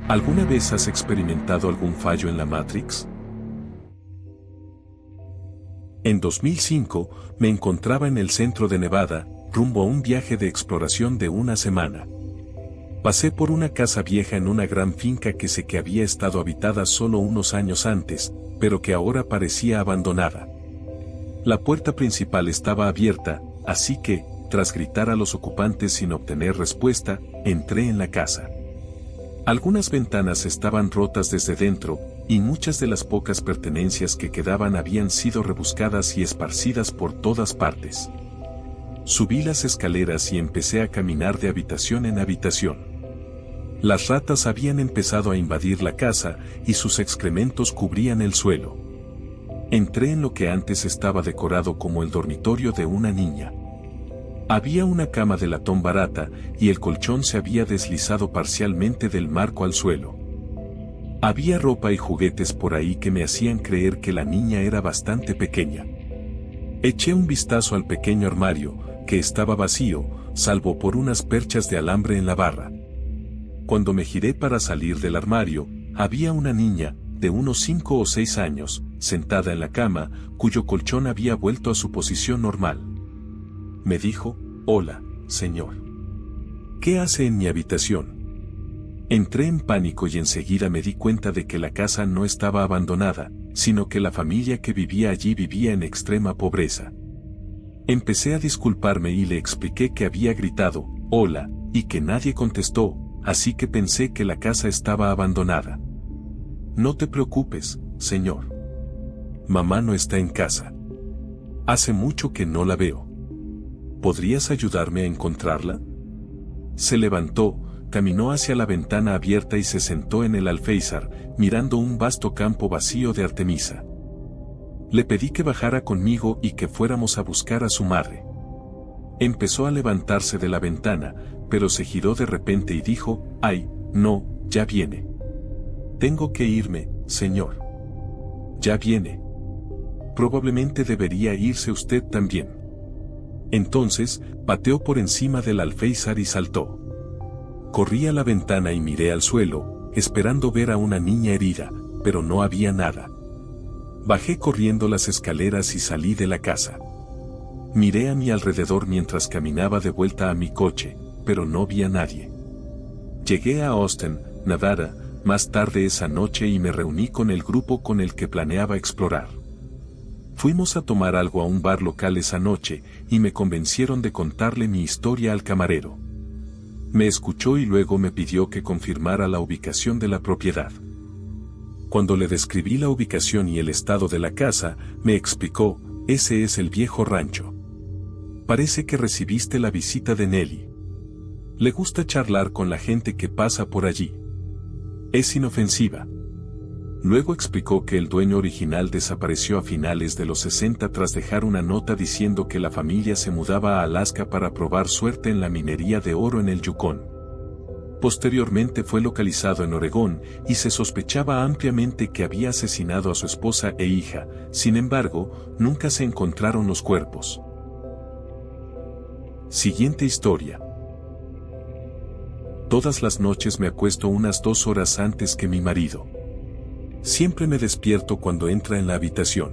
¿Alguna vez has experimentado algún fallo en la Matrix? En 2005, me encontraba en el centro de Nevada, rumbo a un viaje de exploración de una semana. Pasé por una casa vieja en una gran finca que había estado habitada solo unos años antes, pero que ahora parecía abandonada. La puerta principal estaba abierta, así que, tras gritar a los ocupantes sin obtener respuesta, entré en la casa. Algunas ventanas estaban rotas desde dentro, y muchas de las pocas pertenencias que quedaban habían sido rebuscadas y esparcidas por todas partes. Subí las escaleras y empecé a caminar de habitación en habitación. Las ratas habían empezado a invadir la casa, y sus excrementos cubrían el suelo. Entré en lo que antes estaba decorado como el dormitorio de una niña. Había una cama de latón barata, y el colchón se había deslizado parcialmente del marco al suelo. Había ropa y juguetes por ahí que me hacían creer que la niña era bastante pequeña. Eché un vistazo al pequeño armario, que estaba vacío, salvo por unas perchas de alambre en la barra. Cuando me giré para salir del armario, había una niña, de unos 5 o 6 años, sentada en la cama, cuyo colchón había vuelto a su posición normal. Me dijo: «Hola, señor. ¿Qué hace en mi habitación?». Entré en pánico y enseguida me di cuenta de que la casa no estaba abandonada, sino que la familia que vivía allí vivía en extrema pobreza. Empecé a disculparme y le expliqué que había gritado «Hola», y que nadie contestó, así que pensé que la casa estaba abandonada. «No te preocupes, señor. Mamá no está en casa. Hace mucho que no la veo. ¿Podrías ayudarme a encontrarla?». Se levantó, caminó hacia la ventana abierta y se sentó en el alféizar, mirando un vasto campo vacío de Artemisa. Le pedí que bajara conmigo y que fuéramos a buscar a su madre. Empezó a levantarse de la ventana, pero se giró de repente y dijo: «Ay, no, ya viene. Tengo que irme, señor». «Ya viene. Probablemente debería irse usted también». Entonces, pateó por encima del alféizar y saltó. Corrí a la ventana y miré al suelo, esperando ver a una niña herida, pero no había nada. Bajé corriendo las escaleras y salí de la casa. Miré a mi alrededor mientras caminaba de vuelta a mi coche, pero no vi a nadie. Llegué a Austin, Nevada, más tarde esa noche y me reuní con el grupo con el que planeaba explorar. Fuimos a tomar algo a un bar local esa noche, y me convencieron de contarle mi historia al camarero. Me escuchó y luego me pidió que confirmara la ubicación de la propiedad. Cuando le describí la ubicación y el estado de la casa, me explicó: «Ese es el viejo rancho. Parece que recibiste la visita de Nelly. Le gusta charlar con la gente que pasa por allí. Es inofensiva». Luego explicó que el dueño original desapareció a finales de los 60 tras dejar una nota diciendo que la familia se mudaba a Alaska para probar suerte en la minería de oro en el Yukón. Posteriormente fue localizado en Oregón, y se sospechaba ampliamente que había asesinado a su esposa e hija. Sin embargo, nunca se encontraron los cuerpos. Siguiente historia. Todas las noches me acuesto unas 2 horas antes que mi marido. Siempre me despierto cuando entra en la habitación.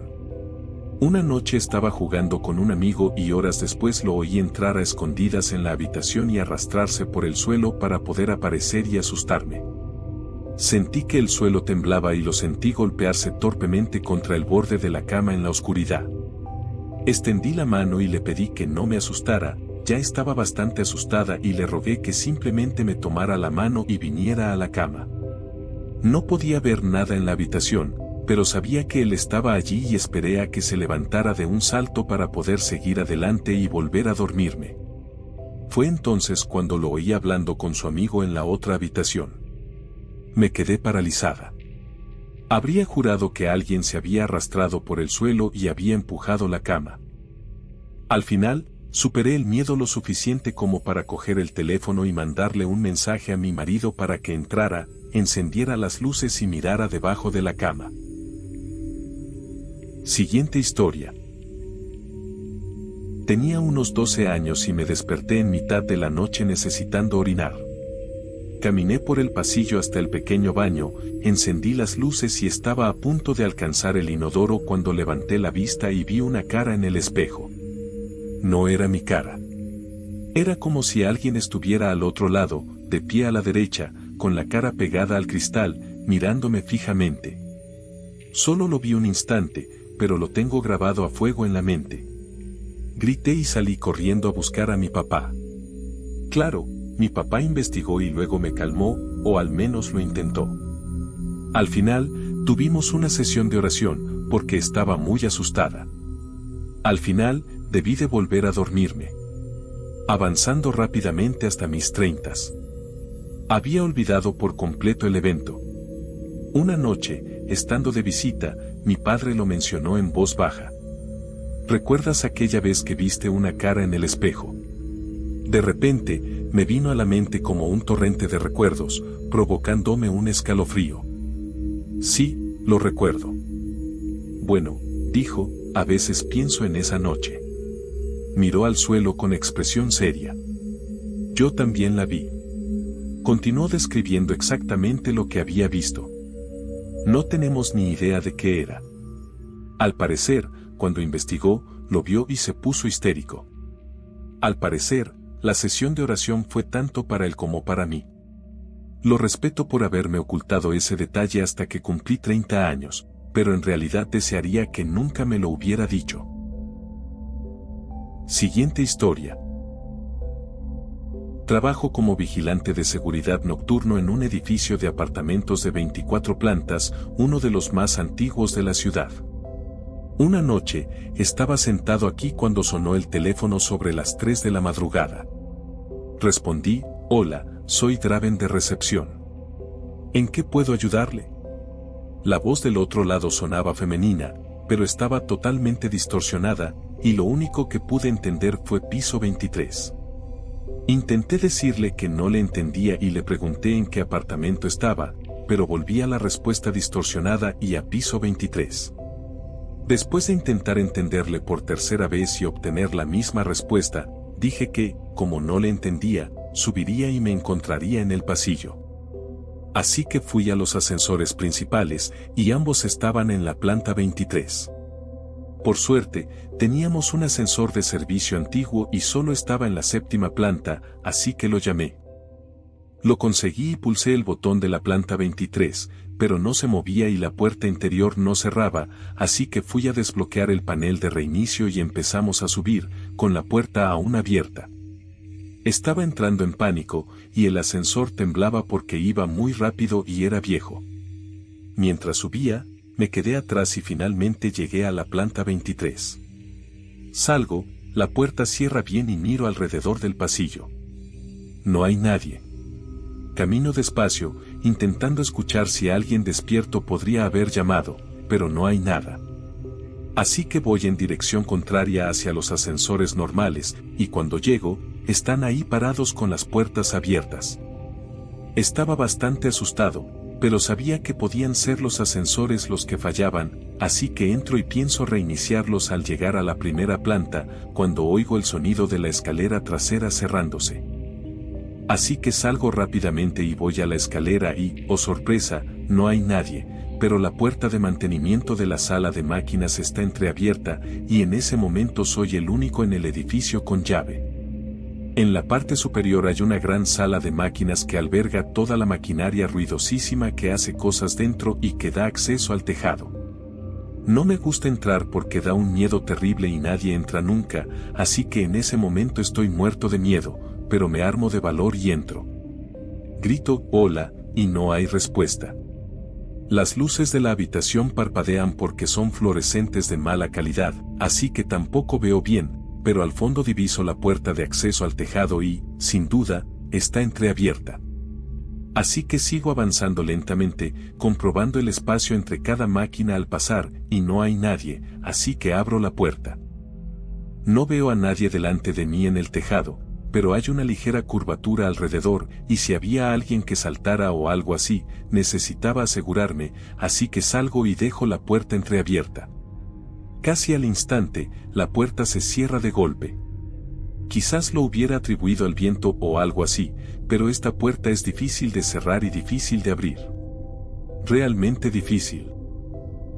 Una noche estaba jugando con un amigo y horas después lo oí entrar a escondidas en la habitación y arrastrarse por el suelo para poder aparecer y asustarme. Sentí que el suelo temblaba y lo sentí golpearse torpemente contra el borde de la cama en la oscuridad. Extendí la mano y le pedí que no me asustara. Ya estaba bastante asustada y le rogué que simplemente me tomara la mano y viniera a la cama. No podía ver nada en la habitación, pero sabía que él estaba allí y esperé a que se levantara de un salto para poder seguir adelante y volver a dormirme. Fue entonces cuando lo oí hablando con su amigo en la otra habitación. Me quedé paralizada. Habría jurado que alguien se había arrastrado por el suelo y había empujado la cama. Al final, superé el miedo lo suficiente como para coger el teléfono y mandarle un mensaje a mi marido para que entrara, encendiera las luces y mirara debajo de la cama. Siguiente historia. Tenía unos 12 años y me desperté en mitad de la noche necesitando orinar. Caminé por el pasillo hasta el pequeño baño, encendí las luces y estaba a punto de alcanzar el inodoro cuando levanté la vista y vi una cara en el espejo. No era mi cara. Era como si alguien estuviera al otro lado, de pie a la derecha, con la cara pegada al cristal, mirándome fijamente. Solo lo vi un instante, pero lo tengo grabado a fuego en la mente. Grité y salí corriendo a buscar a mi papá. Claro, mi papá investigó y luego me calmó, o al menos lo intentó. Al final, tuvimos una sesión de oración, porque estaba muy asustada. Al final, debí de volver a dormirme. Avanzando rápidamente hasta mis 30s. Había olvidado por completo el evento. Una noche, estando de visita, mi padre lo mencionó en voz baja. ¿Recuerdas aquella vez que viste una cara en el espejo? De repente, me vino a la mente como un torrente de recuerdos, provocándome un escalofrío. Sí, lo recuerdo. Bueno, dijo, a veces pienso en esa noche. Miró al suelo con expresión seria. Yo también la vi. Continuó describiendo exactamente lo que había visto. No tenemos ni idea de qué era. Al parecer, cuando investigó, lo vio y se puso histérico. Al parecer, la sesión de oración fue tanto para él como para mí. Lo respeto por haberme ocultado ese detalle hasta que cumplí 30 años, pero en realidad desearía que nunca me lo hubiera dicho. Siguiente historia. Trabajo como vigilante de seguridad nocturno en un edificio de apartamentos de 24 plantas, uno de los más antiguos de la ciudad. Una noche, estaba sentado aquí cuando sonó el teléfono sobre las 3 de la madrugada. Respondí, hola, soy Draven de recepción. ¿En qué puedo ayudarle? La voz del otro lado sonaba femenina, pero estaba totalmente distorsionada, y lo único que pude entender fue piso 23. Intenté decirle que no le entendía y le pregunté en qué apartamento estaba, pero volví a la respuesta distorsionada y a piso 23. Después de intentar entenderle por tercera vez y obtener la misma respuesta, dije que, como no le entendía, subiría y me encontraría en el pasillo. Así que fui a los ascensores principales, y ambos estaban en la planta 23. Por suerte, teníamos un ascensor de servicio antiguo y solo estaba en la 7ª planta, así que lo llamé. Lo conseguí y pulsé el botón de la planta 23, pero no se movía y la puerta interior no cerraba, así que fui a desbloquear el panel de reinicio y empezamos a subir, con la puerta aún abierta. Estaba entrando en pánico, y el ascensor temblaba porque iba muy rápido y era viejo. Mientras subía, me quedé atrás y finalmente llegué a la planta 23. Salgo, la puerta cierra bien y miro alrededor del pasillo. No hay nadie. Camino despacio, intentando escuchar si alguien despierto podría haber llamado, pero no hay nada. Así que voy en dirección contraria hacia los ascensores normales, y cuando llego, están ahí parados con las puertas abiertas. Estaba bastante asustado, pero sabía que podían ser los ascensores los que fallaban, así que entro y pienso reiniciarlos al llegar a la primera planta, cuando oigo el sonido de la escalera trasera cerrándose. Así que salgo rápidamente y voy a la escalera y, oh sorpresa, no hay nadie, pero la puerta de mantenimiento de la sala de máquinas está entreabierta, y en ese momento soy el único en el edificio con llave. En la parte superior hay una gran sala de máquinas que alberga toda la maquinaria ruidosísima que hace cosas dentro y que da acceso al tejado. No me gusta entrar porque da un miedo terrible y nadie entra nunca, así que en ese momento estoy muerto de miedo, pero me armo de valor y entro. Grito, hola, y no hay respuesta. Las luces de la habitación parpadean porque son fluorescentes de mala calidad, así que tampoco veo bien, pero al fondo diviso la puerta de acceso al tejado y, sin duda, está entreabierta. Así que sigo avanzando lentamente, comprobando el espacio entre cada máquina al pasar, y no hay nadie, así que abro la puerta. No veo a nadie delante de mí en el tejado, pero hay una ligera curvatura alrededor, y si había alguien que saltara o algo así, necesitaba asegurarme, así que salgo y dejo la puerta entreabierta. Casi al instante, la puerta se cierra de golpe. Quizás lo hubiera atribuido al viento o algo así, pero esta puerta es difícil de cerrar y difícil de abrir. Realmente difícil.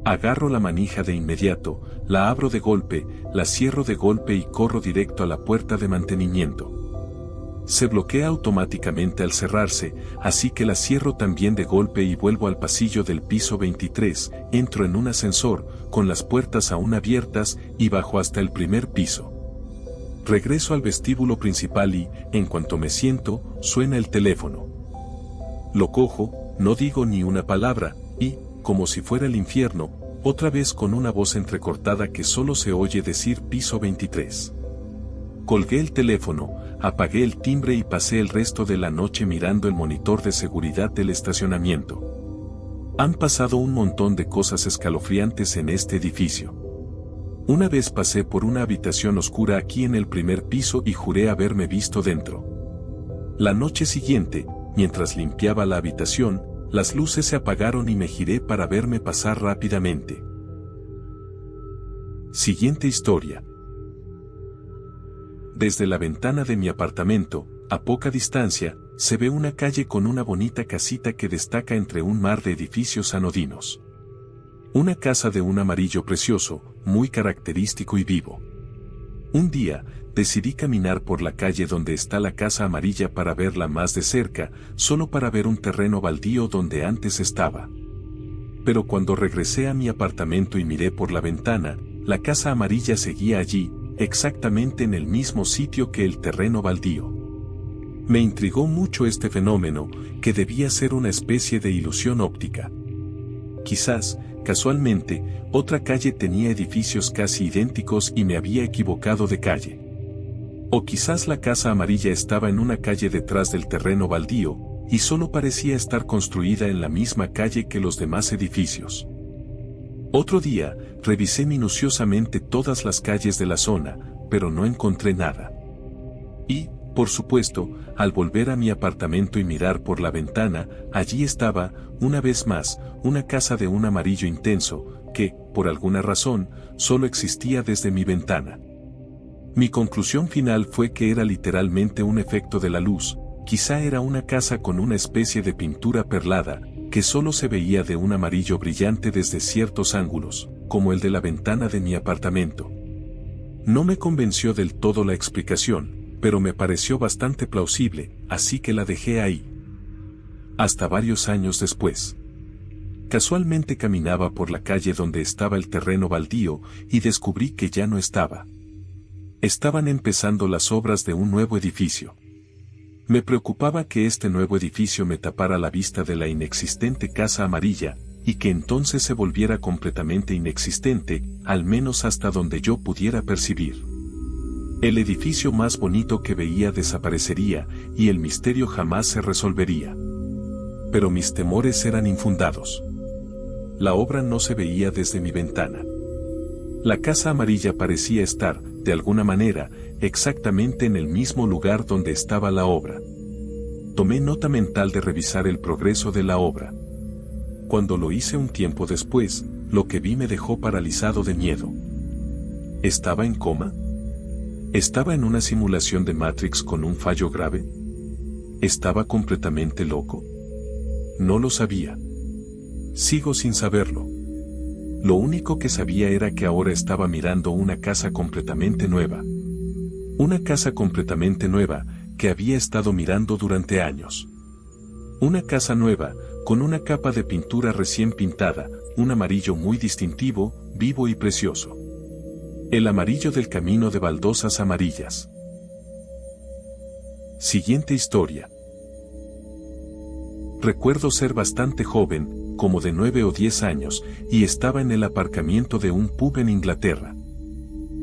Agarro la manija de inmediato, la abro de golpe, la cierro de golpe y corro directo a la puerta de mantenimiento. Se bloquea automáticamente al cerrarse, así que la cierro también de golpe y vuelvo al pasillo del piso 23, entro en un ascensor, con las puertas aún abiertas, y bajo hasta el primer piso. Regreso al vestíbulo principal y, en cuanto me siento, suena el teléfono. Lo cojo, no digo ni una palabra, y, como si fuera el infierno, otra vez con una voz entrecortada que solo se oye decir piso 23. Colgué el teléfono, apagué el timbre y pasé el resto de la noche mirando el monitor de seguridad del estacionamiento. Han pasado un montón de cosas escalofriantes en este edificio. Una vez pasé por una habitación oscura aquí en el primer piso y juré haberme visto dentro. La noche siguiente, mientras limpiaba la habitación, las luces se apagaron y me giré para verme pasar rápidamente. Siguiente historia. Desde la ventana de mi apartamento, a poca distancia, se ve una calle con una bonita casita que destaca entre un mar de edificios anodinos. Una casa de un amarillo precioso, muy característico y vivo. Un día, decidí caminar por la calle donde está la casa amarilla para verla más de cerca, solo para ver un terreno baldío donde antes estaba. Pero cuando regresé a mi apartamento y miré por la ventana, la casa amarilla seguía allí, exactamente en el mismo sitio que el terreno baldío. Me intrigó mucho este fenómeno, que debía ser una especie de ilusión óptica. Quizás, casualmente, otra calle tenía edificios casi idénticos y me había equivocado de calle. O quizás la casa amarilla estaba en una calle detrás del terreno baldío, y solo parecía estar construida en la misma calle que los demás edificios. Otro día, revisé minuciosamente todas las calles de la zona, pero no encontré nada. Y, por supuesto, al volver a mi apartamento y mirar por la ventana, allí estaba, una vez más, una casa de un amarillo intenso, que, por alguna razón, solo existía desde mi ventana. Mi conclusión final fue que era literalmente un efecto de la luz, quizá era una casa con una especie de pintura perlada, que solo se veía de un amarillo brillante desde ciertos ángulos, como el de la ventana de mi apartamento. No me convenció del todo la explicación, pero me pareció bastante plausible, así que la dejé ahí. Hasta varios años después. Casualmente caminaba por la calle donde estaba el terreno baldío y descubrí que ya no estaba. Estaban empezando las obras de un nuevo edificio. Me preocupaba que este nuevo edificio me tapara la vista de la inexistente casa amarilla, y que entonces se volviera completamente inexistente, al menos hasta donde yo pudiera percibir. El edificio más bonito que veía desaparecería, y el misterio jamás se resolvería. Pero mis temores eran infundados. La obra no se veía desde mi ventana. La casa amarilla parecía estar, de alguna manera, exactamente en el mismo lugar donde estaba la obra. Tomé nota mental de revisar el progreso de la obra. Cuando lo hice un tiempo después, lo que vi me dejó paralizado de miedo. ¿Estaba en coma? ¿Estaba en una simulación de Matrix con un fallo grave? ¿Estaba completamente loco? No lo sabía. Sigo sin saberlo. Lo único que sabía era que ahora estaba mirando una casa completamente nueva. Una casa completamente nueva, que había estado mirando durante años. Una casa nueva, con una capa de pintura recién pintada, un amarillo muy distintivo, vivo y precioso. El amarillo del camino de baldosas amarillas. Siguiente historia. Recuerdo ser bastante joven, como de 9 o 10 años, y estaba en el aparcamiento de un pub en Inglaterra.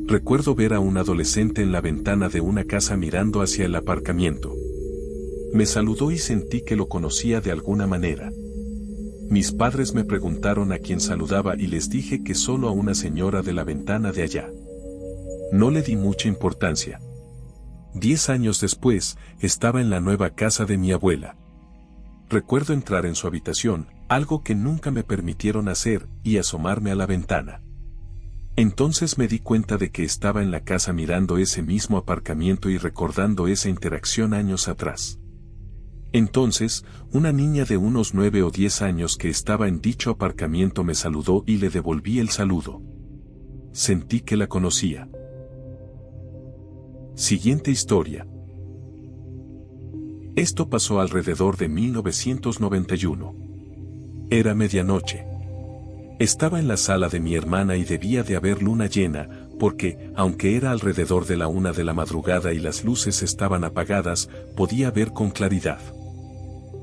Recuerdo ver a un adolescente en la ventana de una casa mirando hacia el aparcamiento. Me saludó y sentí que lo conocía de alguna manera. Mis padres me preguntaron a quién saludaba y les dije que solo a una señora de la ventana de allá. No le di mucha importancia. 10 años después, estaba en la nueva casa de mi abuela. Recuerdo entrar en su habitación, algo que nunca me permitieron hacer, y asomarme a la ventana. Entonces me di cuenta de que estaba en la casa mirando ese mismo aparcamiento y recordando esa interacción años atrás. Entonces, una niña de unos 9 o 10 años que estaba en dicho aparcamiento me saludó y le devolví el saludo. Sentí que la conocía. Siguiente historia. Esto pasó alrededor de 1991. Era medianoche. Estaba en la sala de mi hermana y debía de haber luna llena, porque, aunque era alrededor de la 1 de la madrugada y las luces estaban apagadas, podía ver con claridad.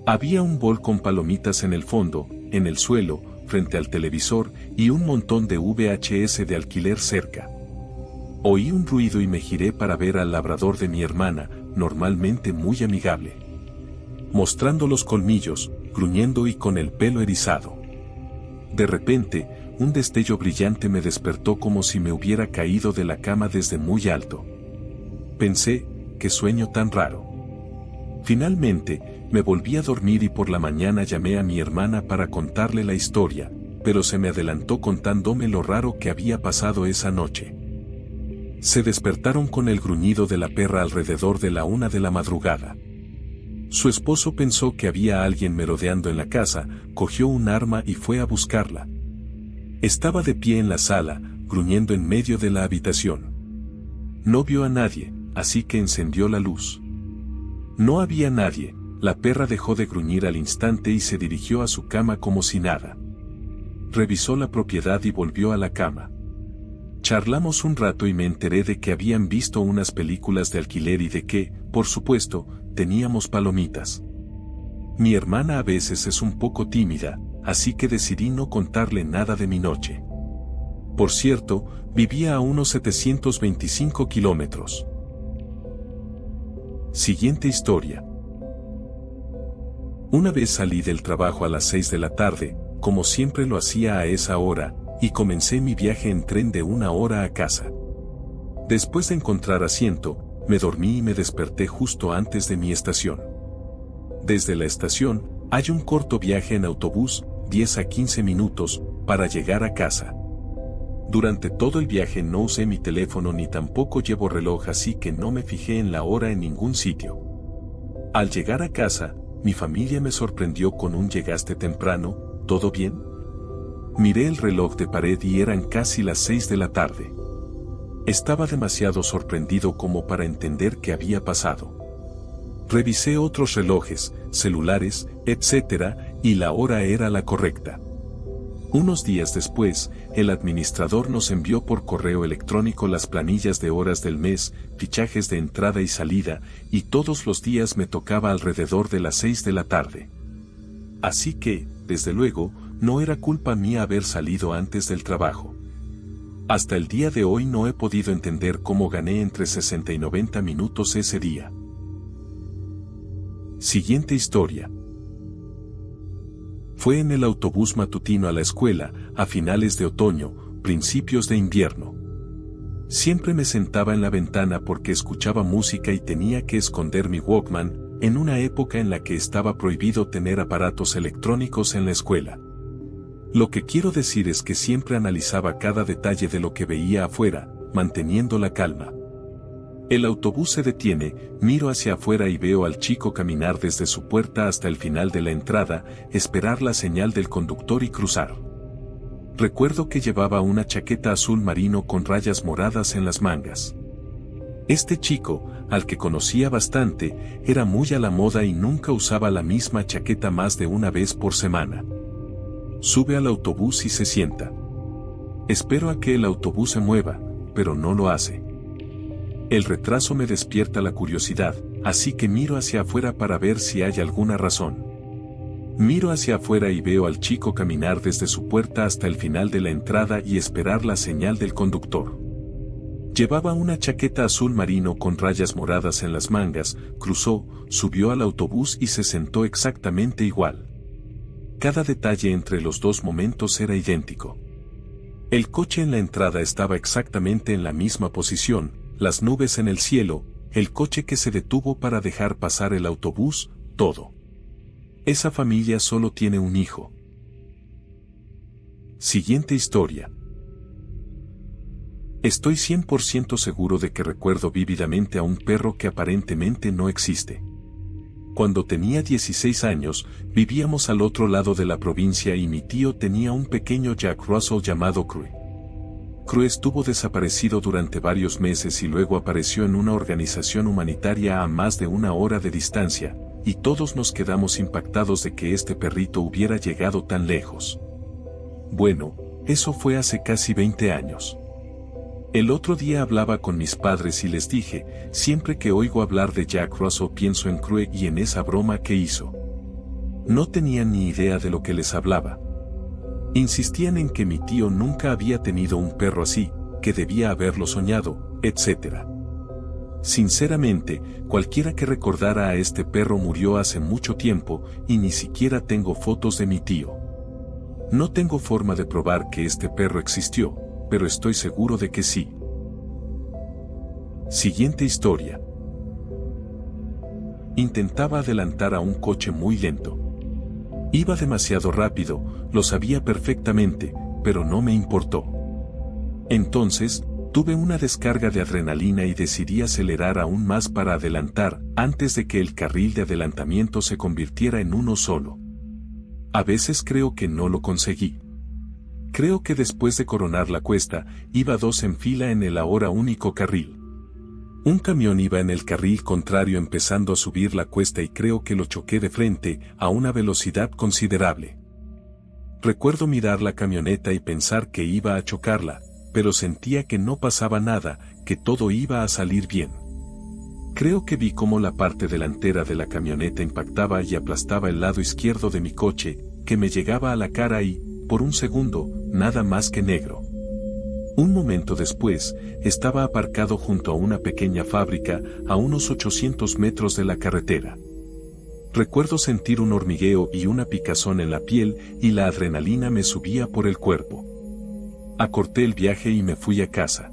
Había un bol con palomitas en el fondo, en el suelo, frente al televisor, y un montón de VHS de alquiler cerca. Oí un ruido y me giré para ver al labrador de mi hermana, normalmente muy amigable, mostrando los colmillos, gruñendo y con el pelo erizado. De repente, un destello brillante me despertó como si me hubiera caído de la cama desde muy alto. Pensé, qué sueño tan raro. Finalmente, me volví a dormir y por la mañana llamé a mi hermana para contarle la historia, pero se me adelantó contándome lo raro que había pasado esa noche. Se despertaron con el gruñido de la perra alrededor de la 1 de la madrugada. Su esposo pensó que había alguien merodeando en la casa, cogió un arma y fue a buscarla. Estaba de pie en la sala, gruñendo en medio de la habitación. No vio a nadie, así que encendió la luz. No había nadie, la perra dejó de gruñir al instante y se dirigió a su cama como si nada. Revisó la propiedad y volvió a la cama. Charlamos un rato y me enteré de que habían visto unas películas de alquiler y de que, por supuesto, teníamos palomitas. Mi hermana a veces es un poco tímida, así que decidí no contarle nada de mi noche. Por cierto, vivía a unos 725 kilómetros. Siguiente historia. Una vez salí del trabajo a las 6 de la tarde, como siempre lo hacía a esa hora, y comencé mi viaje en tren de 1 hora a casa. Después de encontrar asiento, me dormí y me desperté justo antes de mi estación. Desde la estación, hay un corto viaje en autobús, 10 a 15 minutos, para llegar a casa. Durante todo el viaje no usé mi teléfono ni tampoco llevo reloj, así que no me fijé en la hora en ningún sitio. Al llegar a casa, mi familia me sorprendió con un «¿Llegaste temprano? ¿Todo bien?». Miré el reloj de pared y eran casi las 6 de la tarde. Estaba demasiado sorprendido como para entender qué había pasado. Revisé otros relojes, celulares, etc., y la hora era la correcta. Unos días después, el administrador nos envió por correo electrónico las planillas de horas del mes, fichajes de entrada y salida, y todos los días me tocaba alrededor de las 6 de la tarde. Así que, desde luego, no era culpa mía haber salido antes del trabajo. Hasta el día de hoy no he podido entender cómo gané entre 60 y 90 minutos ese día. Siguiente historia. Fue en el autobús matutino a la escuela, a finales de otoño, principios de invierno. Siempre me sentaba en la ventana porque escuchaba música y tenía que esconder mi Walkman, en una época en la que estaba prohibido tener aparatos electrónicos en la escuela. Lo que quiero decir es que siempre analizaba cada detalle de lo que veía afuera, manteniendo la calma. El autobús se detiene, miro hacia afuera y veo al chico caminar desde su puerta hasta el final de la entrada, esperar la señal del conductor y cruzar. Recuerdo que llevaba una chaqueta azul marino con rayas moradas en las mangas. Este chico, al que conocía bastante, era muy a la moda y nunca usaba la misma chaqueta más de una vez por semana. Sube al autobús y se sienta. Espero a que el autobús se mueva, pero no lo hace. El retraso me despierta la curiosidad, así que miro hacia afuera para ver si hay alguna razón. Miro hacia afuera y veo al chico caminar desde su puerta hasta el final de la entrada y esperar la señal del conductor. Llevaba una chaqueta azul marino con rayas moradas en las mangas, cruzó, subió al autobús y se sentó exactamente igual. Cada detalle entre los dos momentos era idéntico. El coche en la entrada estaba exactamente en la misma posición, las nubes en el cielo, el coche que se detuvo para dejar pasar el autobús, todo. Esa familia solo tiene un hijo. Siguiente historia. Estoy 100% seguro de que recuerdo vívidamente a un perro que aparentemente no existe. Cuando tenía 16 años, vivíamos al otro lado de la provincia y mi tío tenía un pequeño Jack Russell llamado Crue. Crue estuvo desaparecido durante varios meses y luego apareció en una organización humanitaria a más de 1 hora de distancia, y todos nos quedamos impactados de que este perrito hubiera llegado tan lejos. Bueno, eso fue hace casi 20 años. El otro día hablaba con mis padres y les dije, siempre que oigo hablar de Jack Russell pienso en Crue y en esa broma que hizo. No tenían ni idea de lo que les hablaba. Insistían en que mi tío nunca había tenido un perro así, que debía haberlo soñado, etc. Sinceramente, cualquiera que recordara a este perro murió hace mucho tiempo y ni siquiera tengo fotos de mi tío. No tengo forma de probar que este perro existió, pero estoy seguro de que sí. Siguiente historia. Intentaba adelantar a un coche muy lento. Iba demasiado rápido, lo sabía perfectamente, pero no me importó. Entonces, tuve una descarga de adrenalina y decidí acelerar aún más para adelantar, antes de que el carril de adelantamiento se convirtiera en uno solo. A veces creo que no lo conseguí. Creo que después de coronar la cuesta, iba 2 en fila en el ahora único carril. Un camión iba en el carril contrario empezando a subir la cuesta y creo que lo choqué de frente, a una velocidad considerable. Recuerdo mirar la camioneta y pensar que iba a chocarla, pero sentía que no pasaba nada, que todo iba a salir bien. Creo que vi cómo la parte delantera de la camioneta impactaba y aplastaba el lado izquierdo de mi coche, que me llegaba a la cara y, por un segundo, nada más que negro. Un momento después, estaba aparcado junto a una pequeña fábrica, a unos 800 metros de la carretera. Recuerdo sentir un hormigueo y una picazón en la piel y la adrenalina me subía por el cuerpo. Acorté el viaje y me fui a casa.